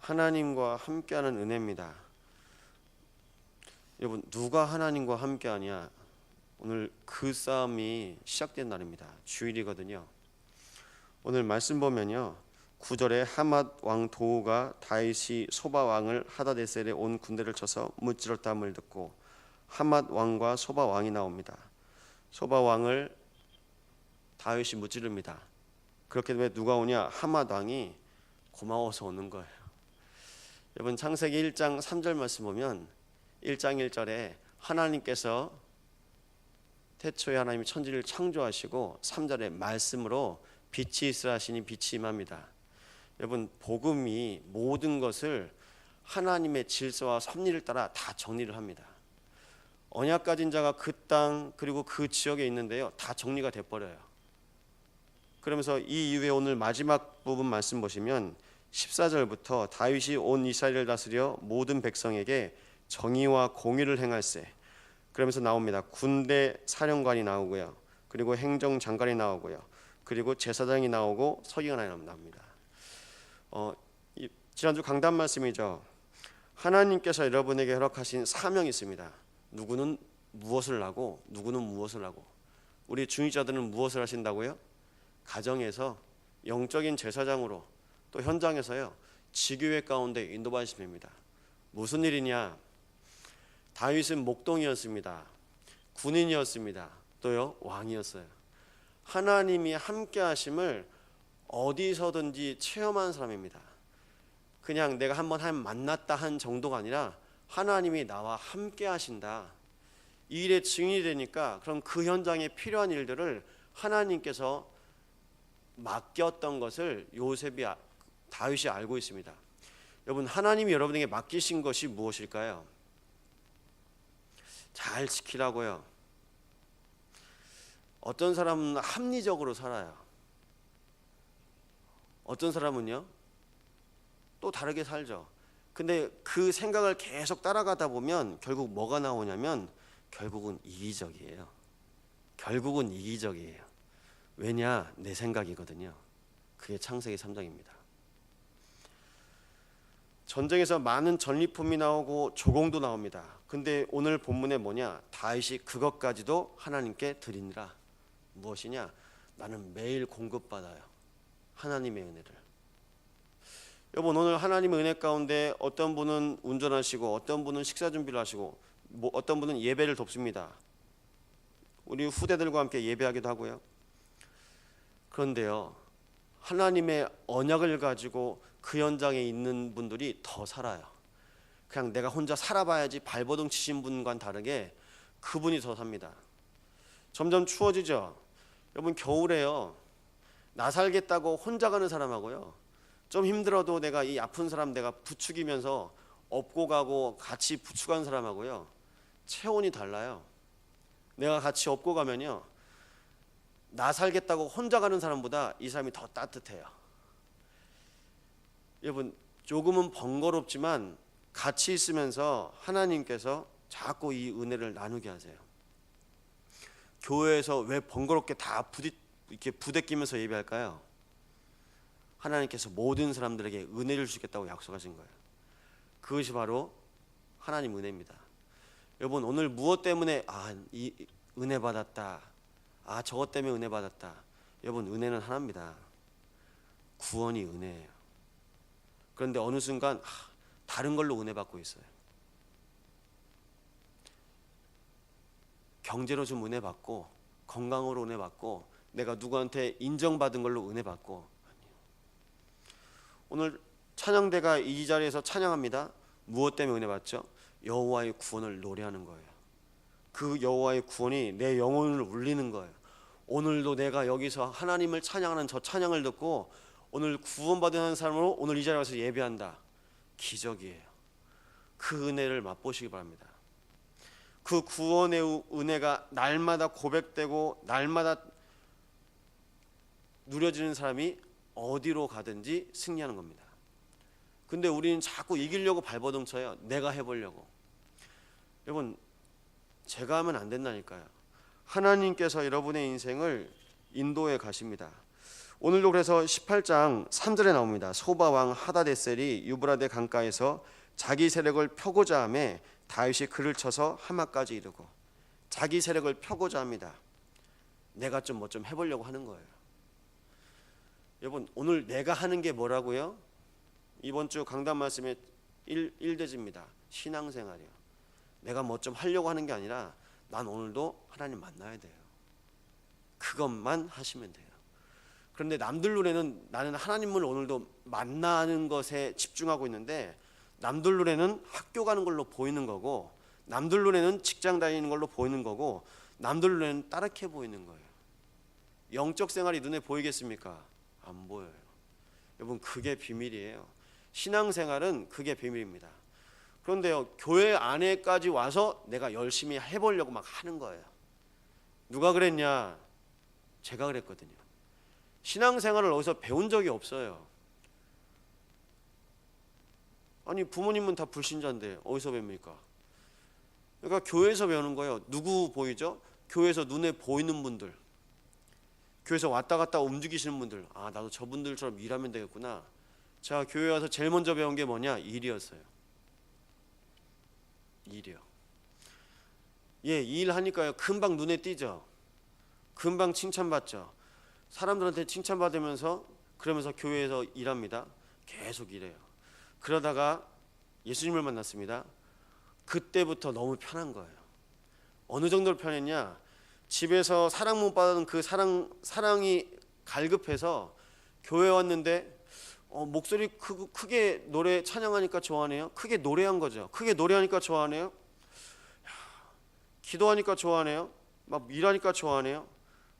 하나님과 함께하는 은혜입니다. 여러분, 누가 하나님과 함께하냐? 오늘 그 싸움이 시작된 날입니다. 주일이거든요. 오늘 말씀 보면요, 9절에 하맛 왕 도우가 다윗이 소바 왕을 하다데셀에 온 군대를 쳐서 무찌렀다함을 듣고 하맛 왕과 소바 왕이 나옵니다. 소바 왕을 다윗이 무찌릅니다. 그렇게 되면 누가 오냐? 하맛 왕이 고마워서 오는 거예요. 여러분, 창세기 1장 3절 말씀 보면 1장 1절에 하나님께서 태초에 하나님이 천지를 창조하시고 3절에 말씀으로 빛이 있으라 하시니 빛이 임합니다. 여러분, 복음이 모든 것을 하나님의 질서와 섭리를 따라 다 정리를 합니다. 언약 가진 자가 그 땅 그리고 그 지역에 있는데요, 다 정리가 돼버려요. 그러면서 이 이후에 오늘 마지막 부분 말씀 보시면 14절부터 다윗이 온 이스라엘을 다스려 모든 백성에게 정의와 공의를 행할세. 그러면서 나옵니다. 군대 사령관이 나오고요, 그리고 행정장관이 나오고요, 그리고 제사장이 나오고 서기관이 나옵니다. 지난주 강단 말씀이죠. 하나님께서 여러분에게 허락하신 사명이 있습니다. 누구는 무엇을 하고 누구는 무엇을 하고. 우리 중위자들은 무엇을 하신다고요? 가정에서 영적인 제사장으로, 또 현장에서요, 지교회 가운데 인도받으십니다. 무슨 일이냐? 다윗은 목동이었습니다. 군인이었습니다. 또요, 왕이었어요. 하나님이 함께 하심을 어디서든지 체험한 사람입니다. 그냥 내가 한번 만났다 한 정도가 아니라 하나님이 나와 함께 하신다, 이 일의 증인이 되니까 그럼 그 현장에 필요한 일들을 하나님께서 맡겼던 것을 다윗이 알고 있습니다. 여러분, 하나님이 여러분에게 맡기신 것이 무엇일까요? 잘 지키라고요. 어떤 사람은 합리적으로 살아요. 어떤 사람은요, 또 다르게 살죠. 근데 그 생각을 계속 따라가다 보면 결국 뭐가 나오냐면 결국은 이기적이에요. 결국은 이기적이에요. 왜냐? 내 생각이거든요. 그게 창세기 3장입니다. 전쟁에서 많은 전리품이 나오고 조공도 나옵니다. 근데 오늘 본문에 뭐냐? 다윗이 그것까지도 하나님께 드리니라. 무엇이냐? 나는 매일 공급받아요. 하나님의 은혜를. 여러분, 오늘 하나님의 은혜 가운데 어떤 분은 운전하시고, 어떤 분은 식사 준비를 하시고, 어떤 분은 예배를 돕습니다. 우리 후대들과 함께 예배하기도 하고요. 그런데요, 하나님의 언약을 가지고 그 현장에 있는 분들이 더 살아요. 그냥 내가 혼자 살아봐야지 발버둥 치신 분과는 다르게 그분이 더 삽니다. 점점 추워지죠. 여러분, 겨울에요, 나 살겠다고 혼자 가는 사람하고요, 좀 힘들어도 내가 이 아픈 사람 내가 부추기면서 업고 가고 같이 부추가는 사람하고요, 체온이 달라요. 내가 같이 업고 가면요, 나 살겠다고 혼자 가는 사람보다 이 사람이 더 따뜻해요. 여러분, 조금은 번거롭지만 같이 있으면서 하나님께서 자꾸 이 은혜를 나누게 하세요. 교회에서 왜 번거롭게 다 이렇게 부대끼면서 예배할까요? 하나님께서 모든 사람들에게 은혜를 주겠다고 약속하신 거예요. 그것이 바로 하나님 은혜입니다. 여러분, 오늘 무엇 때문에 이 은혜 받았다, 저것 때문에 은혜 받았다. 여러분, 은혜는 하나입니다. 구원이 은혜예요. 그런데 어느 순간 다른 걸로 은혜 받고 있어요. 경제로 좀 은혜 받고, 건강으로 은혜 받고, 내가 누구한테 인정받은 걸로 은혜 받고. 오늘 찬양대가 이 자리에서 찬양합니다. 무엇 때문에 은혜 받죠? 여호와의 구원을 노래하는 거예요. 그 여호와의 구원이 내 영혼을 울리는 거예요. 오늘도 내가 여기서 하나님을 찬양하는 저 찬양을 듣고 오늘 구원받은 사람으로 오늘 이 자리에 와서 예배한다. 기적이에요. 그 은혜를 맛보시기 바랍니다. 그 구원의 은혜가 날마다 고백되고 날마다 누려지는 사람이 어디로 가든지 승리하는 겁니다. 근데 우리는 자꾸 이기려고 발버둥 쳐요. 내가 해보려고. 여러분, 제가 하면 안 된다니까요. 하나님께서 여러분의 인생을 인도해 가십니다. 오늘도 그래서 18장 3절에 나옵니다. 소바 왕 하다데셀이 유브라데 강가에서 자기 세력을 펴고자 하며 다윗이 그를 쳐서 하마까지 이르고, 자기 세력을 펴고자 합니다. 내가 좀 뭐 좀 해보려고 하는 거예요. 여러분, 오늘 내가 하는 게 뭐라고요? 이번 주 강단 말씀의 1대지입니다. 신앙생활이요. 내가 뭐 좀 하려고 하는 게 아니라 난 오늘도 하나님 만나야 돼요. 그것만 하시면 돼요. 그런데 남들 눈에는 나는 하나님을 오늘도 만나는 것에 집중하고 있는데, 남들 눈에는 학교 가는 걸로 보이는 거고, 남들 눈에는 직장 다니는 걸로 보이는 거고, 남들 눈에는 따르게 보이는 거예요. 영적 생활이 눈에 보이겠습니까? 안 보여요. 여러분, 그게 비밀이에요. 신앙생활은 그게 비밀입니다. 그런데요, 교회 안에까지 와서 내가 열심히 해보려고 막 하는 거예요. 누가 그랬냐? 제가 그랬거든요. 신앙생활을 어디서 배운 적이 없어요. 아니, 부모님은 다 불신자인데 어디서 뵙니까? 그러니까 교회에서 배우는 거예요. 누구 보이죠? 교회에서 눈에 보이는 분들, 교회에서 왔다 갔다 움직이시는 분들. 아, 나도 저분들처럼 일하면 되겠구나. 제가 교회 와서 제일 먼저 배운 게 뭐냐? 일이었어요. 일이요. 예, 일하니까요, 금방 눈에 띄죠. 금방 칭찬받죠. 사람들한테 칭찬받으면서 그러면서 교회에서 일합니다. 계속 일해요. 그러다가 예수님을 만났습니다. 그때부터 너무 편한 거예요. 어느 정도로 편했냐? 집에서 사랑 못 받은 그 사랑이 갈급해서 교회 왔는데 목소리 크게 노래 찬양하니까 좋아하네요. 크게 노래한 거죠. 크게 노래하니까 좋아하네요. 기도하니까 좋아하네요. 막 일하니까 좋아하네요.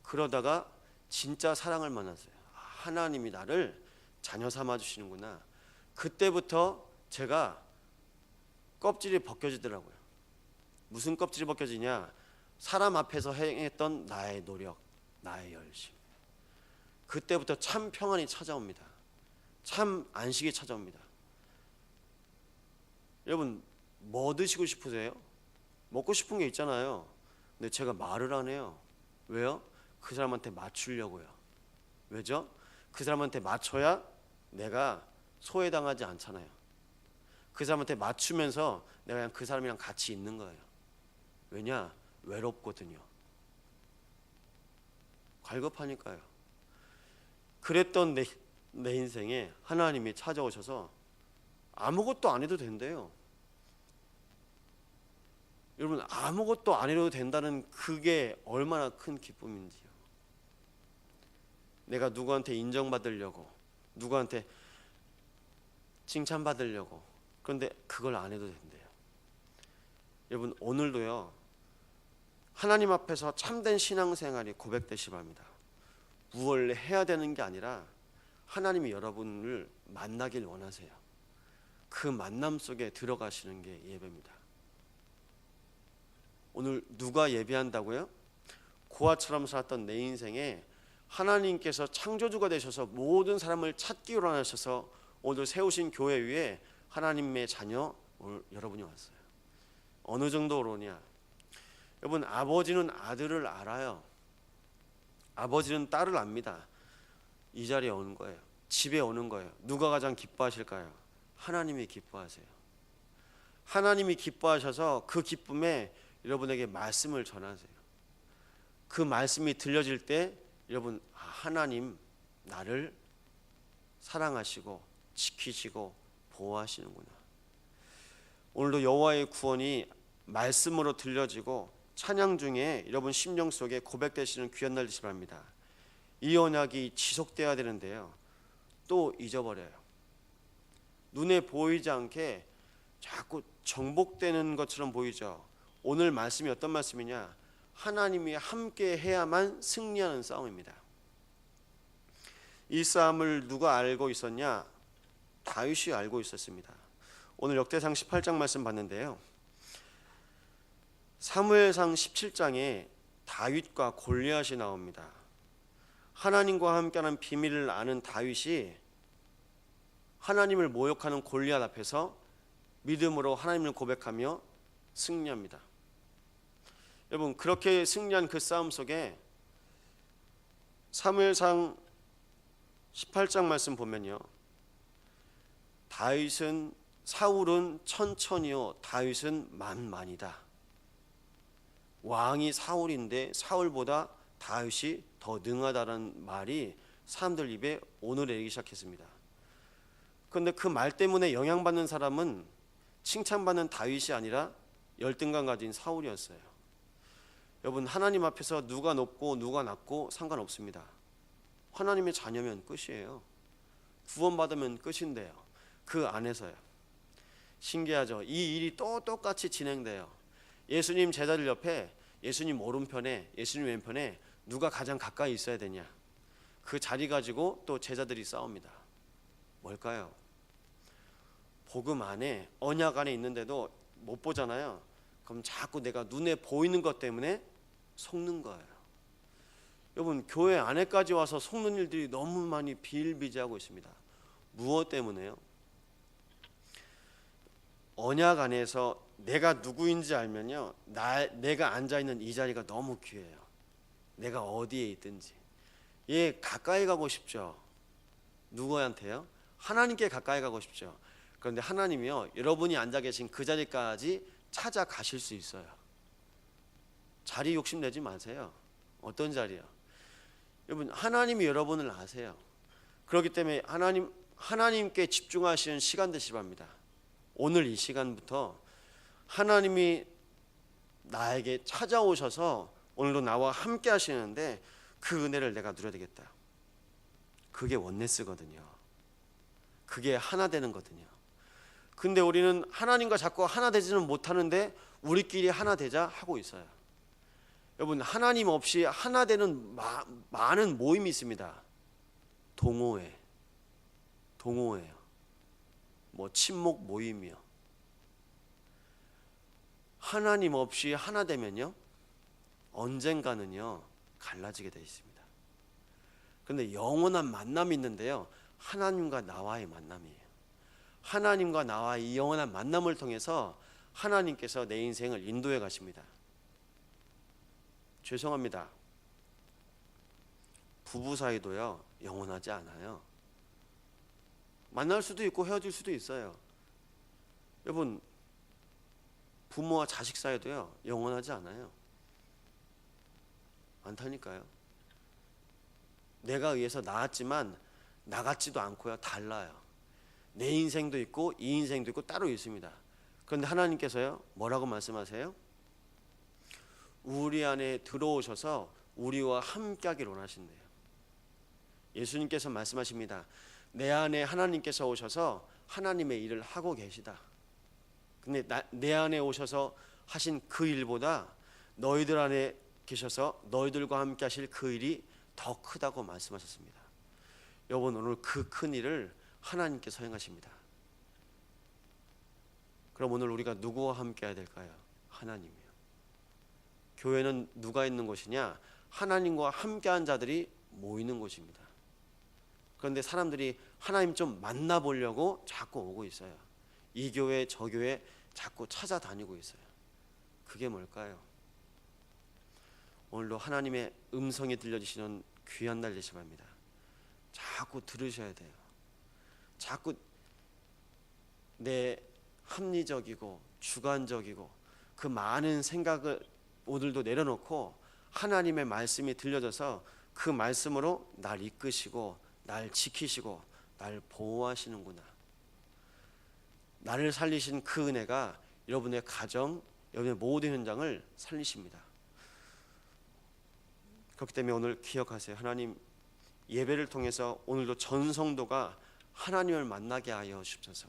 그러다가 진짜 사랑을 만났어요. 하나님이 나를 자녀 삼아 주시는구나. 그때부터 제가 껍질이 벗겨지더라고요. 무슨 껍질이 벗겨지냐? 사람 앞에서 행했던 나의 노력, 나의 열심. 그때부터 참 평안이 찾아옵니다. 참 안식이 찾아옵니다. 여러분, 뭐 드시고 싶으세요? 먹고 싶은 게 있잖아요. 근데 제가 말을 안 해요. 왜요? 그 사람한테 맞추려고요. 왜죠? 그 사람한테 맞춰야 내가 소외당하지 않잖아요. 그 사람한테 맞추면서 내가 그냥 그 사람이랑 같이 있는 거예요. 왜냐? 외롭거든요. 갈급하니까요. 그랬던 내 인생에 하나님이 찾아오셔서 아무것도 안 해도 된대요. 여러분, 아무것도 안 해도 된다는 그게 얼마나 큰 기쁨인지요. 내가 누구한테 인정받으려고, 누구한테 칭찬받으려고, 그런데 그걸 안 해도 된대요. 여러분, 오늘도요, 하나님 앞에서 참된 신앙생활이 고백되시 바랍니다. 무엇을 해야 되는 게 아니라 하나님이 여러분을 만나길 원하세요. 그 만남 속에 들어가시는 게 예배입니다. 오늘 누가 예배한다고요? 고아처럼 살았던 내 인생에 하나님께서 창조주가 되셔서 모든 사람을 찾기 원하셔서 오늘 세우신 교회 위에 하나님의 자녀 오늘 여러분이 왔어요. 어느 정도로 오냐? 여러분, 아버지는 아들을 알아요. 아버지는 딸을 압니다. 이 자리에 오는 거예요. 집에 오는 거예요. 누가 가장 기뻐하실까요? 하나님이 기뻐하세요. 하나님이 기뻐하셔서 그 기쁨에 여러분에게 말씀을 전하세요. 그 말씀이 들려질 때 여러분, 하나님 나를 사랑하시고 지키시고 보호하시는구나. 오늘도 여호와의 구원이 말씀으로 들려지고 찬양 중에 여러분 심령 속에 고백되시는 귀한 날 되시기 바랍니다. 이 언약이 지속돼야 되는데요, 또 잊어버려요. 눈에 보이지 않게 자꾸 정복되는 것처럼 보이죠. 오늘 말씀이 어떤 말씀이냐? 하나님이 함께 해야만 승리하는 싸움입니다. 이 싸움을 누가 알고 있었냐? 다윗이 알고 있었습니다. 오늘 역대상 18장 말씀 봤는데요, 사무엘상 17장에 다윗과 골리앗이 나옵니다. 하나님과 함께하는 비밀을 아는 다윗이 하나님을 모욕하는 골리앗 앞에서 믿음으로 하나님을 고백하며 승리합니다. 여러분, 그렇게 승리한 그 싸움 속에 사무엘상 18장 말씀 보면요, 사울은 천천히요 다윗은 만만이다. 왕이 사울인데 사울보다 다윗이 더 능하다는 말이 사람들 입에 오늘내리기 시작했습니다. 그런데 그 말 때문에 영향받는 사람은 칭찬받는 다윗이 아니라 열등감 가진 사울이었어요. 여러분, 하나님 앞에서 누가 높고 누가 낮고 상관없습니다. 하나님의 자녀면 끝이에요. 구원받으면 끝인데요, 그 안에서요. 신기하죠? 이 일이 또 똑같이 진행돼요. 예수님 제자들 옆에, 예수님 오른편에, 예수님 왼편에 누가 가장 가까이 있어야 되냐, 그 자리 가지고 또 제자들이 싸웁니다. 뭘까요? 복음 안에, 언약 안에 있는데도 못 보잖아요. 그럼 자꾸 내가 눈에 보이는 것 때문에 속는 거예요. 여러분, 교회 안에까지 와서 속는 일들이 너무 많이 비일비재하고 있습니다. 무엇 때문에요? 언약 안에서 내가 누구인지 알면요, 내가 앉아있는 이 자리가 너무 귀해요. 내가 어디에 있든지 가까이 가고 싶죠. 누구한테요? 하나님께 가까이 가고 싶죠. 그런데 하나님이요, 여러분이 앉아 계신 그 자리까지 찾아가실 수 있어요. 자리 욕심내지 마세요. 어떤 자리요? 여러분, 하나님이 여러분을 아세요. 그렇기 때문에 하나님께 집중하시는 시간 되시기 바랍니다. 오늘 이 시간부터 하나님이 나에게 찾아오셔서 오늘도 나와 함께 하시는데 그 은혜를 내가 누려야 되겠다. 그게 원네스거든요. 그게 하나 되는 거거든요. 근데 우리는 하나님과 자꾸 하나 되지는 못하는데 우리끼리 하나 되자 하고 있어요. 여러분, 하나님 없이 하나 되는 많은 모임이 있습니다. 동호회요, 친목 모임이요. 하나님 없이 하나 되면요, 언젠가는요 갈라지게 되어 있습니다. 그런데 영원한 만남이 있는데요, 하나님과 나와의 만남이에요. 하나님과 나와의 이 영원한 만남을 통해서 하나님께서 내 인생을 인도해 가십니다. 죄송합니다, 부부 사이도요 영원하지 않아요. 만날 수도 있고 헤어질 수도 있어요. 여러분, 부모와 자식 사이도요 영원하지 않아요. 많다니까요. 내가 의해서 낳았지만 나같지도 않고요, 달라요. 내 인생도 있고 이 인생도 있고 따로 있습니다. 그런데 하나님께서요 뭐라고 말씀하세요? 우리 안에 들어오셔서 우리와 함께 하길 원하신대요. 예수님께서 말씀하십니다. 내 안에 하나님께서 오셔서 하나님의 일을 하고 계시다. 근데 내 안에 오셔서 하신 그 일보다 너희들 안에 계셔서 너희들과 함께 하실 그 일이 더 크다고 말씀하셨습니다. 여러분, 오늘 그 큰 일을 하나님께서 행하십니다. 그럼 오늘 우리가 누구와 함께 해야 될까요? 하나님이요. 교회는 누가 있는 곳이냐? 하나님과 함께한 자들이 모이는 곳입니다. 그런데 사람들이 하나님 좀 만나보려고 자꾸 오고 있어요. 이 교회 저 교회 자꾸 찾아다니고 있어요. 그게 뭘까요? 오늘도 하나님의 음성이 들려주시는 귀한 날 되시기 바랍니다. 자꾸 들으셔야 돼요. 자꾸 내 합리적이고 주관적이고 그 많은 생각을 오늘도 내려놓고 하나님의 말씀이 들려져서 그 말씀으로 날 이끄시고 날 지키시고 날 보호하시는구나. 나를 살리신 그 은혜가 여러분의 가정, 여러분의 모든 현장을 살리십니다. 그렇기 때문에 오늘 기억하세요. 하나님, 예배를 통해서 오늘도 전 성도가 하나님을 만나게 하여 주옵소서.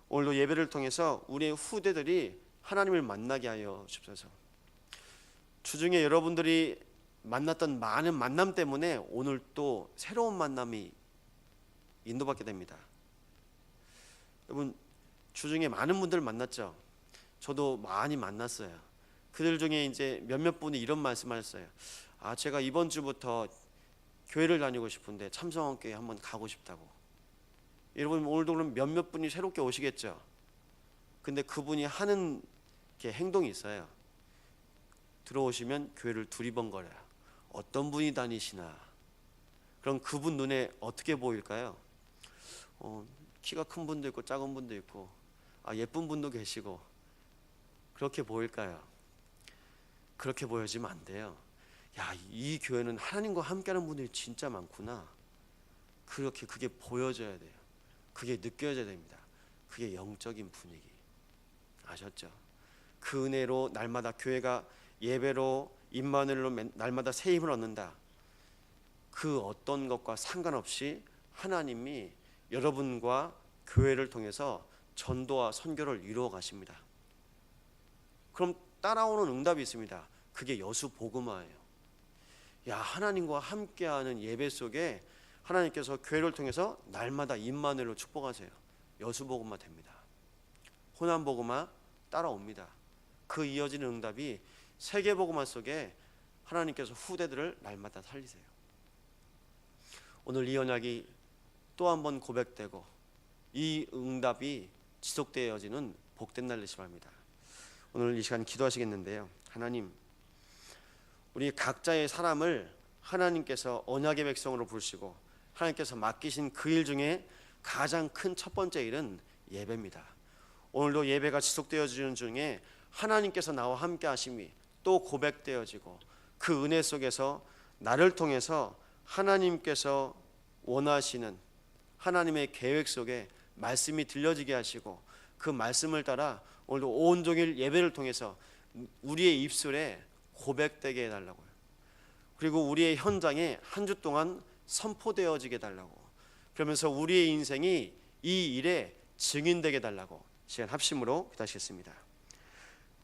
오늘도 예배를 통해서 우리의 후대들이 하나님을 만나게 하여 주옵소서. 주중에 여러분들이 만났던 많은 만남 때문에 오늘 또 새로운 만남이 인도받게 됩니다. 여러분, 주중에 많은 분들 만났죠. 저도 많이 만났어요. 그들 중에 이제 몇몇 분이 이런 말씀하셨어요. 제가 이번 주부터 교회를 다니고 싶은데 참성원교회 한번 가고 싶다고. 여러분, 오늘도 그럼 몇몇 분이 새롭게 오시겠죠. 근데 그분이 하는 게 행동이 있어요. 들어오시면 교회를 두리번거려요. 어떤 분이 다니시나. 그럼 그분 눈에 어떻게 보일까요? 키가 큰 분도 있고 작은 분도 있고 예쁜 분도 계시고 그렇게 보일까요? 그렇게 보여지면 안 돼요. 이 교회는 하나님과 함께하는 분들이 진짜 많구나. 그게 보여져야 돼요. 그게 느껴져야 됩니다. 그게 영적인 분위기. 아셨죠? 그 은혜로 날마다 교회가 예배로 임마누엘로 날마다 새 힘을 얻는다. 그 어떤 것과 상관없이 하나님이 여러분과 교회를 통해서 전도와 선교를 이루어 가십니다. 그럼 따라오는 응답이 있습니다. 그게 여수복음화예요. 하나님과 함께하는 예배 속에 하나님께서 교회를 통해서 날마다 임마누엘로 축복하세요. 여수복음화 됩니다. 호남복음화 따라옵니다. 그 이어지는 응답이 세계복음화 속에 하나님께서 후대들을 날마다 살리세요. 오늘 이 언약이 또 한 번 고백되고 이 응답이 지속되어지는 복된 날 되시 바랍니다. 오늘 이 시간 기도하시겠는데요. 하나님, 우리 각자의 사람을 하나님께서 언약의 백성으로 부르시고 하나님께서 맡기신 그 일 중에 가장 큰 첫 번째 일은 예배입니다. 오늘도 예배가 지속되어지는 중에 하나님께서 나와 함께 하심이 또 고백되어지고 그 은혜 속에서 나를 통해서 하나님께서 원하시는 하나님의 계획 속에 말씀이 들려지게 하시고 그 말씀을 따라 오늘도 온종일 예배를 통해서 우리의 입술에 고백되게 해달라고요. 그리고 우리의 현장에 한 주 동안 선포되어지게 해달라고, 그러면서 우리의 인생이 이 일에 증인되게 해달라고 시간 합심으로 기도하시겠습니다.